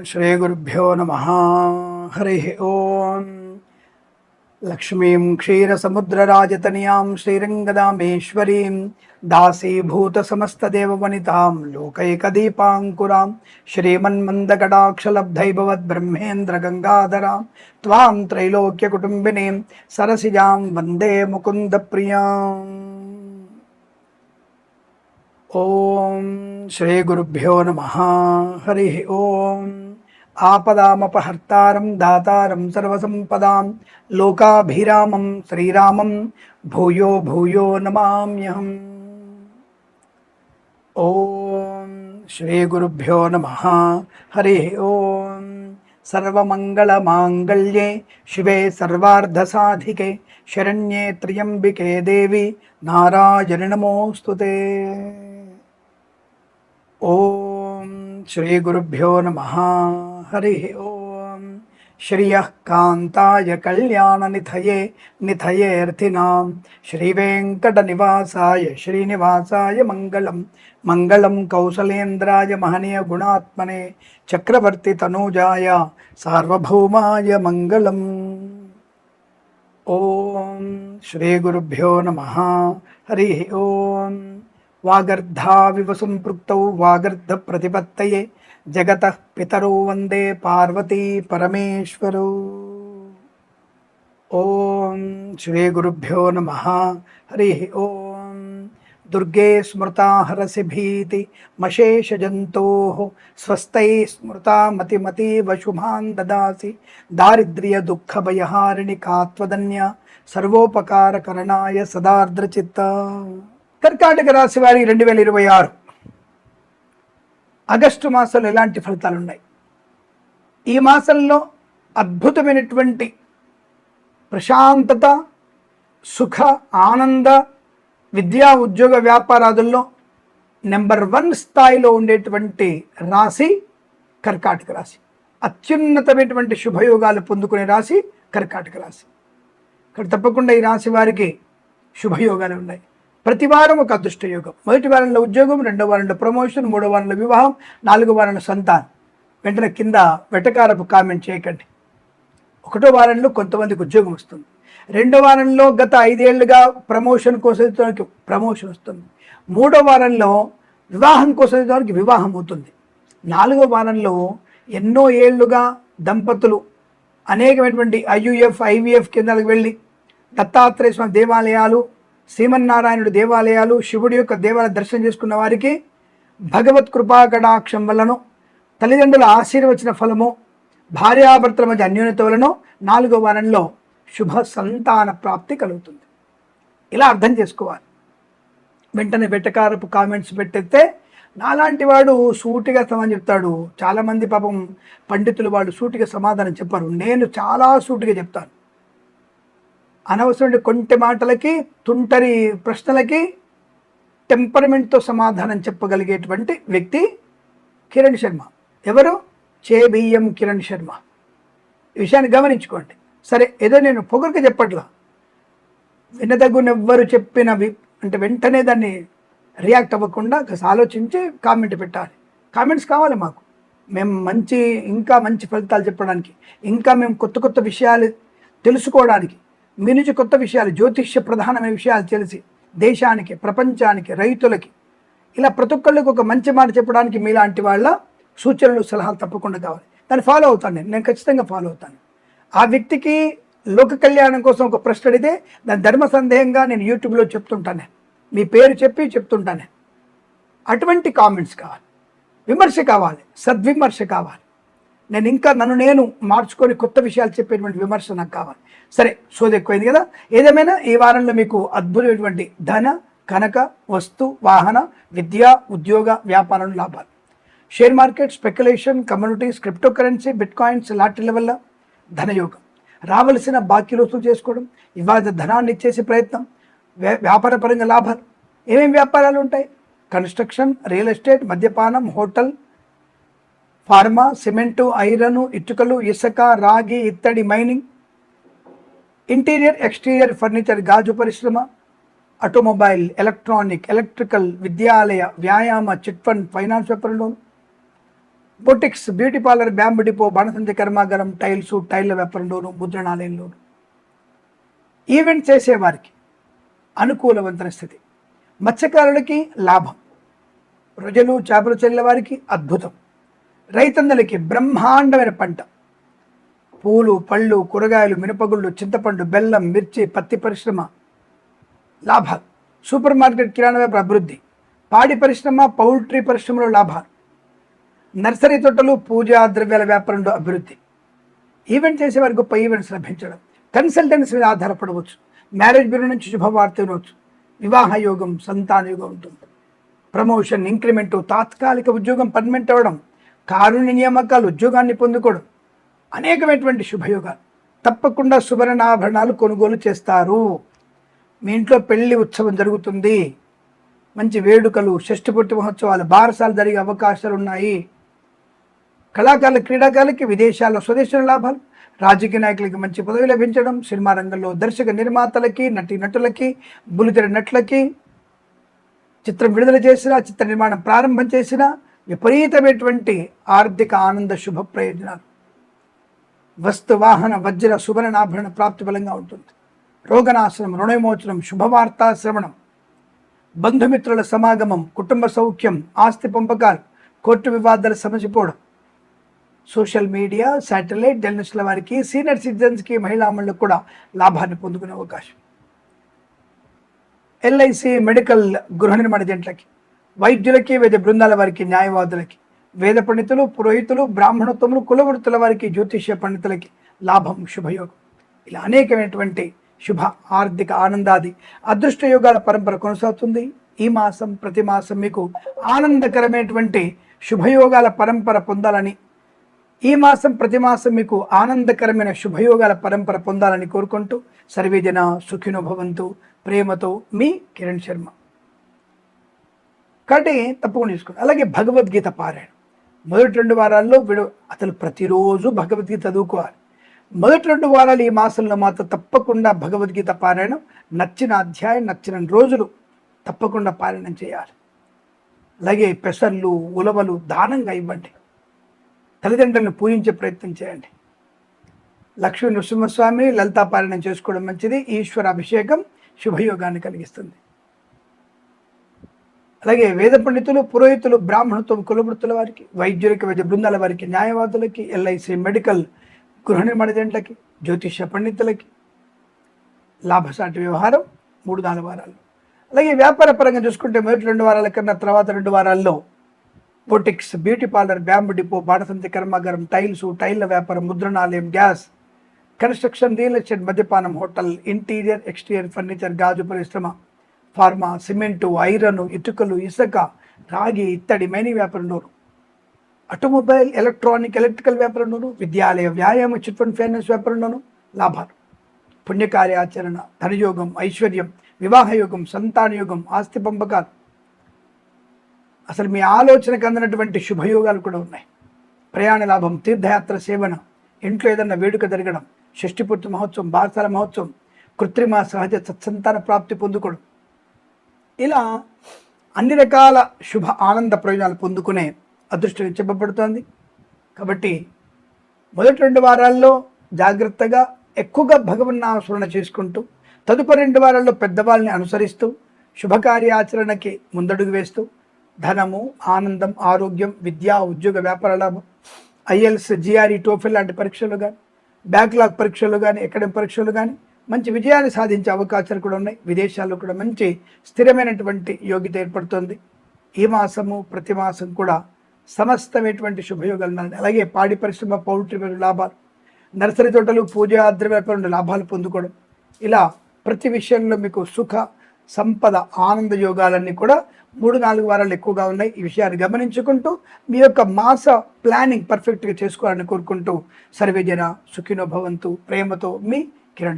శ్రీ గురుభ్యో నమః. హరి ఓం. లక్ష్మీం క్షీరసముద్రరాజతనయాం శ్రీరంగదామేశ్వరీం దాసీభూతసమస్తదేవవనితాం లోకైకదీపాంకురాం శ్రీమన్మందకటాక్షలబ్ధైభవద్బ్రహ్మేంద్రగంగాధరాం త్వాం త్రైలోక్యకుటుంబినీం సరసిజాం వందే ముకుందప్రియాం. ఓం శ్రీ గురుభ్యో నమః. హరి ఓం. ఆపదామపహర్తారం దాతారం సర్వసంపదాం లోకాభిరామం శ్రీరామం భూయో భూయో నమామ్యహం. ఓం శ్రీ గురుభ్యో నమః. హరి ఓం. సర్వమంగళమాంగళ్యే శివే సర్వార్ధసాధికే శరణ్యే త్ర్యంబికే దేవి నారాయణి నమోస్తుతే. ఓం శ్రీ గురుభ్యో నమః. హరి ఓం. శ్రియః కాంతాయ కళ్యాణనిధయే నిధయేర్థినాం శ్రీవేంకటనివాసాయ శ్రీనివాసాయ మంగళం. మంగళం కౌసలేంద్రాయ మహనీయ గుణాత్మనే చక్రవర్తి తనూజాయ సార్వభౌమాయ మంగళం. ఓం శ్రీ గురుభ్యో నమః. హరి ఓం. వాగర్ధావివ సంపృక్తౌ వాగర్ధ ప్రతిపత్తయే జగతః పితరౌ వందే పార్వతీ పరమేశ్వరౌ. ఓం శ్రీ గురుభ్యో నమః. హరి ఓం. దుర్గే స్మృతా హరసి భీతి మశేష జంతోః స్వస్తై స్మృతా మతిమతీవ శుభాన్ దదాసి దారిద్ర్య దుఃఖ భయహారిణి కాత్వదన్య సర్వోపకారకరణాయ సదార్ద్రచిత్త. కర్కాటక రాశి వారి 2026 ఆగస్టు మాసంలో ఎలాంటి ఫలితాలు ఉన్నాయి? ఈ మాసంలో అద్భుతమైనటువంటి ప్రశాంతత, సుఖ, ఆనంద, విద్యా ఉద్యోగ వ్యాపారాదుల్లో నెంబర్ 1 స్థాయిలో ఉండేటువంటి రాశి కర్కాటక రాశి. అత్యున్నతమైనటువంటి శుభయోగాలు పొందుకునే రాశి కర్కాటక రాశి. ఇక్కడ తప్పకుండా ఈ రాశి వారికి శుభయోగాలు ఉన్నాయి. ప్రతి వారం ఒక అదృష్ట యోగం. మొదటి వారంలో ఉద్యోగం, రెండో వారంలో ప్రమోషన్, మూడో వారంలో వివాహం, 4వ వారంలో సంతానం. వెంటనే కింద వెటకారపు కామెంట్ చేయకండి. 1వ వారంలో కొంతమందికి ఉద్యోగం వస్తుంది. 2వ వారంలో గత 5 ఏళ్లుగా ప్రమోషన్ కోసం ప్రమోషన్ వస్తుంది. 3వ వారంలో వివాహం కోసం వివాహం అవుతుంది. 4వ వారంలో ఎన్నో ఏళ్లుగా దంపతులు అనేకమైనటువంటి IUF, IVF కేంద్రాలకు వెళ్ళి దత్తాత్రేయ స్వామి దేవాలయాలు, శ్రీమన్నారాయణుడి దేవాలయాలు, శివుడి యొక్క దేవాలయ దర్శనం చేసుకున్న వారికి భగవత్ కృపా కటాక్షం వలన, తల్లిదండ్రుల ఆశీర్వచన ఫలము, భార్యాభర్తల మధ్య అన్యోన్యత వలన 4వ వారంలో శుభ సంతాన ప్రాప్తి కలుగుతుంది. ఇలా అర్థం చేసుకోవాలి. వెంటనే వెటకారపు కామెంట్స్ పెట్టేస్తే నాలాంటి వాడు సూటిగా సమాధానం చెప్తాడు. చాలామంది పాపం పండితులు వాళ్ళు సూటిగా సమాధానం చెప్పారు. నేను చాలా సూటిగా చెప్తాను. అనవసరమైన కొంటె మాటలకి, తుంటరి ప్రశ్నలకి టెంపరమెంట్తో సమాధానం చెప్పగలిగేటువంటి వ్యక్తి కిరణ్ శర్మ. ఎవరు? చేబియ్యం కిరణ్ శర్మ. ఈ విషయాన్ని గమనించుకోండి. సరే, ఏదో నేను పొగరుగా చెప్పట్లా. వినదగునెవ్వరు చెప్పిన అంటే వెంటనే దాన్ని రియాక్ట్ అవ్వకుండా కాస్త ఆలోచించి కామెంట్ పెట్టాలి. కామెంట్స్ కావాలి మాకు. మేము ఇంకా మంచి ఫలితాలు చెప్పడానికి, ఇంకా మేము కొత్త కొత్త విషయాలు తెలుసుకోవడానికి, మీ నుంచి కొత్త విషయాలు, జ్యోతిష్య ప్రధానమైన విషయాలు తెలిసి దేశానికి, ప్రపంచానికి, రైతులకి, ఇలా ప్రతి ఒక్కళ్ళకి ఒక మంచి మాట చెప్పడానికి మీలాంటి వాళ్ళ సూచనలు, సలహాలు తప్పకుండా కావాలి. దాన్ని ఫాలో అవుతాను. నేను ఖచ్చితంగా ఫాలో అవుతాను. ఆ వ్యక్తికి లోక కళ్యాణం కోసం ఒక ప్రశ్న అడిగితే దాని ధర్మ సందేహంగా నేను యూట్యూబ్లో చెప్తుంటాను. మీ పేరు చెప్పి చెప్తుంటాను. అటువంటి కామెంట్స్ కావాలి, విమర్శ కావాలి, సద్విమర్శ కావాలి. నేను ఇంకా నన్ను నేను మార్చుకొని కొత్త విషయాలు చెప్పేటువంటి విమర్శ నాకు కావాలి. సరే, సోది ఎక్కువైంది కదా. ఏదేమైనా ఈ వారంలో మీకు అద్భుతమైనటువంటి ధన, కనక, వస్తు, వాహన, విద్య, ఉద్యోగ, వ్యాపారం లాభాలు. Share market, speculation, communities, crypto currency, bitcoins, లాటరీల వల్ల ధనయోగం. రావలసిన బాకీలు వసూలు చేసుకోవడం, ఇవాళ ధనాన్ని ఇచ్చేసే ప్రయత్నం, వ్యాపార పరంగా లాభాలు. ఏమేమి వ్యాపారాలు ఉంటాయి? కన్స్ట్రక్షన్, రియల్ ఎస్టేట్, మద్యపానం, హోటల్, ఫార్మా, సిమెంటు, ఐరన్, ఇటుకలు, ఇసుక, రాగి, ఇత్తడి, మైనింగ్, ఇంటీరియర్, ఎక్స్టీరియర్ ఫర్నిచర్, గాజు పరిశ్రమ, ఆటోమొబైల్, ఎలక్ట్రానిక్, ఎలక్ట్రికల్, విద్యాలయ, వ్యాయామ, చిట్ ఫండ్, ఫైనాన్స్ వ్యాపారంలో, boutiques, beauty parlour, bamboo depot, బాణసంచి కర్మాగారం, టైల్స్, టైల్ల వ్యాపారంలోను, ముద్రణాలయంలోను, ఈవెంట్ చేసేవారికి అనుకూలవంతమైన స్థితి. మత్స్యకారులకి లాభం, రొయ్యలు చేపలు చెల్లె వారికి అద్భుతం. రైతన్నలకి బ్రహ్మాండమైన పంట. పూలు, పళ్ళు, కూరగాయలు, మినపగుళ్ళు, చింతపండు, బెల్లం, మిర్చి, పత్తి పరిశ్రమ లాభాలు. సూపర్ మార్కెట్, కిరాణా వ్యాపార అభివృద్ధి. పాడి పరిశ్రమ, పౌల్ట్రీ పరిశ్రమలో లాభాలు. నర్సరీ తోటలు, పూజా ద్రవ్యాల వ్యాపారంలో అభివృద్ధి. ఈవెంట్ చేసేవారికి గొప్ప ఈవెంట్స్ లభించడం. కన్సల్టెన్సీ మీద ఆధారపడవచ్చు. మ్యారేజ్ బ్యూరో నుంచి శుభవార్త వినవచ్చు. వివాహ యోగం, సంతాన యోగం ఉంటుంది. ప్రమోషన్, ఇంక్రిమెంటు, తాత్కాలిక ఉద్యోగం పర్మనెంట్ అవ్వడం, కారుణ్య నియామకాలు, ఉద్యోగాన్ని పొందుకోవడం, అనేకమైనటువంటి శుభయోగాలు. తప్పకుండా సువర్ణాభరణాలు కొనుగోలు చేస్తారు. మీ ఇంట్లో పెళ్లి ఉత్సవం జరుగుతుంది. మంచి వేడుకలు, షష్ఠపూర్తి మహోత్సవాలు, బారసాలు జరిగే అవకాశాలు ఉన్నాయి. కళాకారులు, క్రీడాకారులకి విదేశాల్లో, స్వదేశంలో లాభాలు. రాజకీయ నాయకులకి మంచి పదవి లభించడం. సినిమా రంగంలో దర్శక నిర్మాతలకి, నటులకి, బుల్లితెర నటులకి, చిత్రం విడుదల చేసిన, చిత్ర నిర్మాణం ప్రారంభం చేసిన విపరీతమైనటువంటి ఆర్థిక ఆనంద శుభ ప్రయోజనాలు. వస్తు, వాహన, వజ్ర, సువర్ణాభరణ ప్రాప్తి బలంగా ఉంటుంది. రోగనాశనం, రుణవిమోచనం, శుభవార్తా శ్రవణం, బంధుమిత్రుల సమాగమం, కుటుంబ సౌఖ్యం, ఆస్తి పంపకాలు, కోర్టు వివాదాలు సమసిపోవడం. సోషల్ మీడియా, శాటిలైట్, జర్నలిస్టుల వారికి, సీనియర్ సిటిజన్స్కి, మహిళామణులకు కూడా లాభాన్ని పొందుకునే అవకాశం. ఎల్ఐసి, మెడికల్, గృహ నిర్మాణ జంట్లకి, వైద్యులకి, వేద బృందాల వారికి, న్యాయవాదులకి, వేద పండితులు, పురోహితులు, బ్రాహ్మణత్వములు, కులవృత్తుల వారికి, జ్యోతిష్య పండితులకి లాభం, శుభయోగం. ఇలా అనేకమైనటువంటి శుభ ఆర్థిక ఆనందాది అదృష్ట యోగాల పరంపర కొనసాగుతుంది. ఈ మాసం, ప్రతి మాసం మీకు ఆనందకరమైనటువంటి శుభయోగాల పరంపర పొందాలని, ఈ మాసం ప్రతి మాసం మీకు ఆనందకరమైన శుభయోగాల పరంపర పొందాలని కోరుకుంటూ సర్వేజన సుఖినో భవంతు. ప్రేమతో మీ కిరణ్ శర్మ. కాబట్టి తప్పకుండా తీసుకోండి. అలాగే భగవద్గీత పారాయణం మొదటి 2 వారాల్లో అసలు ప్రతిరోజు భగవద్గీత చదువుకోవాలి. మొదటి 2 వారాలు ఈ మాసంలో మాత్రం తప్పకుండా భగవద్గీత పారాయణం, నచ్చిన అధ్యాయం, నచ్చిన రోజులు తప్పకుండా పారాయణం చేయాలి. అలాగే పెసర్లు, ఉలవలు దానంగా ఇవ్వండి. తల్లిదండ్రులను పూజించే ప్రయత్నం చేయండి. లక్ష్మీ నృసింహస్వామి లలితా పారాయణం చేసుకోవడం మంచిది. ఈశ్వర అభిషేకం శుభయోగాన్ని కలిగిస్తుంది. అలాగే వేద పండితులు, పురోహితులు, బ్రాహ్మణత్వం, కులవృత్తుల వారికి, వైద్యులకి, వైద్య బృందాల వారికి, న్యాయవాదులకి, ఎల్ఐసి, మెడికల్, గృహ నిర్మాణ జంటలకి, జ్యోతిష పండితులకి లాభసాటి వ్యవహారం 3-4 వారాలు. అలాగే వ్యాపార పరంగా చూసుకుంటే మొదటి 2 వారాల కన్నా తర్వాత 2 వారాల్లో boutiques, beauty parlour, bamboo depot, బాణసంచి కర్మాగారం, టైల్స్, టైల్ల వ్యాపారం, ముద్రణాలయం, గ్యాస్, కన్స్ట్రక్షన్, రియల్ ఎస్టేట్, మద్యపానం, హోటల్, ఇంటీరియర్, ఎక్స్టీరియర్ ఫర్నిచర్, గాజు పరిశ్రమ, ఫార్మా, సిమెంటు, ఐరన్, ఇటుకలు, ఇసుక, రాగి, ఇత్తడి, మైనింగ్ వ్యాపారంలోను, ఆటోమొబైల్, ఎలక్ట్రానిక్, ఎలక్ట్రికల్ వ్యాపారంలోను, విద్యాలయ, వ్యాయామ, చిట్ ఫండ్ ఫైనాన్స్ వ్యాపారంలోను లాభాలు. పుణ్యకార్యాచరణ, ధనయోగం, ఐశ్వర్యం, వివాహయోగం, సంతానయోగం, ఆస్తి పంపకాలు. అసలు మీ ఆలోచనకు అందినటువంటి శుభయోగాలు కూడా ఉన్నాయి. ప్రయాణ లాభం, తీర్థయాత్ర సేవన, ఇంట్లో ఏదన్నా వేడుక జరగడం, షష్ఠిపూర్తి మహోత్సవం, బారసాల మహోత్సవం, కృత్రిమ సహజ సత్సంతాన ప్రాప్తి పొందుకోవడం, ఇలా అన్ని రకాల శుభ ఆనంద ప్రయోజనాలు పొందుకునే అదృష్టం చెప్పబడుతోంది. కాబట్టి మొదటి 2 వారాల్లో జాగ్రత్తగా ఎక్కువగా భగవన్నామస్మరణ చేసుకుంటూ, తదుపరి 2 వారాల్లో పెద్దవాళ్ళని అనుసరిస్తూ, శుభకార్యాచరణకి ముందడుగు వేస్తూ ధనము, ఆనందం, ఆరోగ్యం, విద్యా, ఉద్యోగ, వ్యాపార లాభం, ఐఎల్స్, జిఆర్ఈ, టోఫెల్ లాంటి పరీక్షలు కానీ, బ్యాక్లాగ్ పరీక్షలు కానీ, అకాడమిక్ పరీక్షలు కానీ మంచి విజయాన్ని సాధించే అవకాశాలు కూడా ఉన్నాయి. విదేశాల్లో కూడా మంచి స్థిరమైనటువంటి యోగ్యత ఏర్పడుతుంది. ఈ మాసము ప్రతి మాసం కూడా సమస్తమైనటువంటి శుభయోగాలు ఉన్నాయి. అలాగే పాడి పరిశ్రమ, పౌల్ట్రీ లాభాలు, నర్సరీ తోటలు, పూజా ద్రవ్యాపారం లాభాలు పొందుకోవడం, ఇలా ప్రతి విషయంలో మీకు సుఖ, సంపద, ఆనంద యోగాలన్నీ కూడా 3-4 వారాలు ఎక్కువగా ఉన్నాయి. ఈ విషయాన్ని గమనించుకుంటూ మీ యొక్క మాస ప్లానింగ్ పర్ఫెక్ట్గా చేసుకోవాలని కోరుకుంటూ సర్వేజన సుఖినో భవంతు. ప్రేమతో మీ